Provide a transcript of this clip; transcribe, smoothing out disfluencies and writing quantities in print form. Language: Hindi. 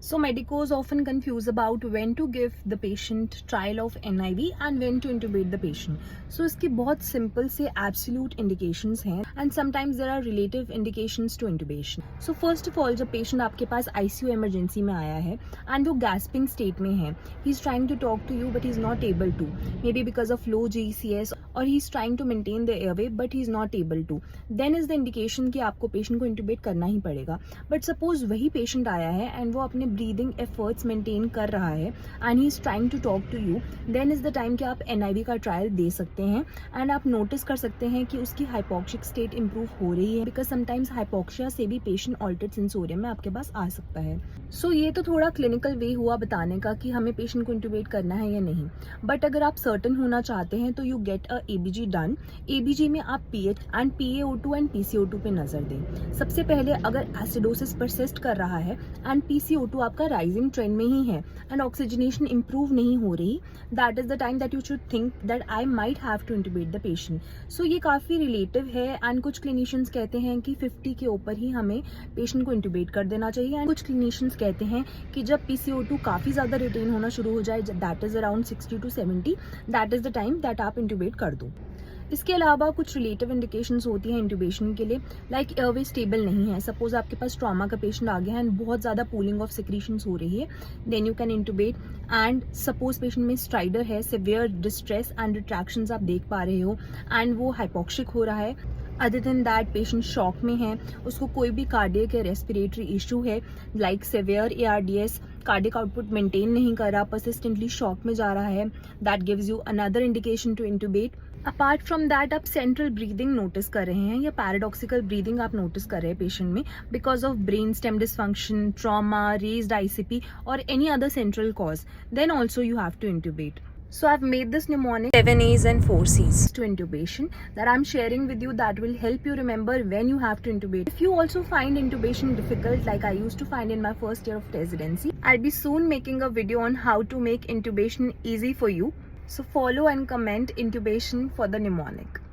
So medicos often confuse about when to give the patient trial of NIV and when to intubate the patient. So इसकी बहुत simple से absolute indications हैं and sometimes there are relative indications to intubation. So first of all जब patient आपके पास ICU emergency में आया है and वो gasping state में है, he is trying to talk to you but he is not able to, maybe because of low GCS or he is trying to maintain the airway but he is not able to, then is the indication कि आपको patient को intubate करना ही पड़ेगा. But suppose वही patient आया है and वो अपने ब्रीदिंग एफर्ट्स मेंटेन कर रहा है and he is trying to talk to you, then is the time कि आप NIV का ट्रायल दे सकते हैं एंड आप नोटिस कर सकते हैं कि उसकी हाइपोक्सिक स्टेट इंप्रूव हो रही है, बिकॉज समटाइम्स हाइपोक्सिया से भी पेशेंट ऑल्टर्ड सेंसोरियम में आपके पास आ सकता है. सो ये तो थोड़ा क्लिनिकल वे हुआ बताने का कि हमें पेशेंट को इंटूबेट करना है या नहीं. बट अगर आप सर्टन होना चाहते हैं तो you get a ABG done. ABG में आप pH and PaO2 and PCO2 पे नजर दें. सबसे पहले अगर एसिडोसिस परसिस्ट कर रहा है एंड PCO2 आपका राइजिंग ट्रेंड में ही है एंड ऑक्सीजनेशन इंप्रूव नहीं हो रही, that is the time that you should think that I might have to intubate the patient. So ये काफी रिलेटिव है एंड कुछ क्लिनिशियंस कहते हैं कि 50 के ऊपर ही हमें पेशेंट को इंटूबेट कर देना चाहिए एंड कुछ क्लिनिशियंस कहते हैं कि जब PCO2 काफी ज्यादा रिटेन होना शुरू हो जाए, that is around 60 to 70, that is the time that आप इंटूबेट कर दो. इसके अलावा कुछ रिलेटिव इंडिकेशंस होती हैं इंटूबेशन के लिए, लाइक एयरवे स्टेबल नहीं है. सपोज आपके पास ट्रॉमा का पेशेंट आ गया है एंड बहुत ज़्यादा पूलिंग ऑफ सिक्रीशंस हो रही है, then you can intubate. And suppose patient में स्ट्राइडर है, सिवियर डिस्ट्रेस एंड रिट्रैक्शंस आप देख पा रहे हो एंड वो हाइपोक्सिक हो रहा है. Other than that patient shock में है, उसको कोई भी कार्डियक या रेस्पिरेटरी इशू है like severe ARDS, cardiac output maintain नहीं कर रहा, परसिस्टेंटली शॉक में जा रहा है, that gives you another indication to intubate. Apart from that आप सेंट्रल ब्रीदिंग नोटिस कर रहे हैं या पैराडॉक्सिकल ब्रीदिंग आप नोटिस कर रहे हैं पेशेंट में because of brain stem dysfunction, trauma, raised ICP और any other central cause, then also you have to intubate. So I've made this mnemonic 7 A's and 4 C's to intubation that I'm sharing with you that will help you remember when you have to intubate. If you also find intubation difficult like I used to find in my first year of residency, I'll be soon making a video on how to make intubation easy for you. So follow and comment intubation for the mnemonic.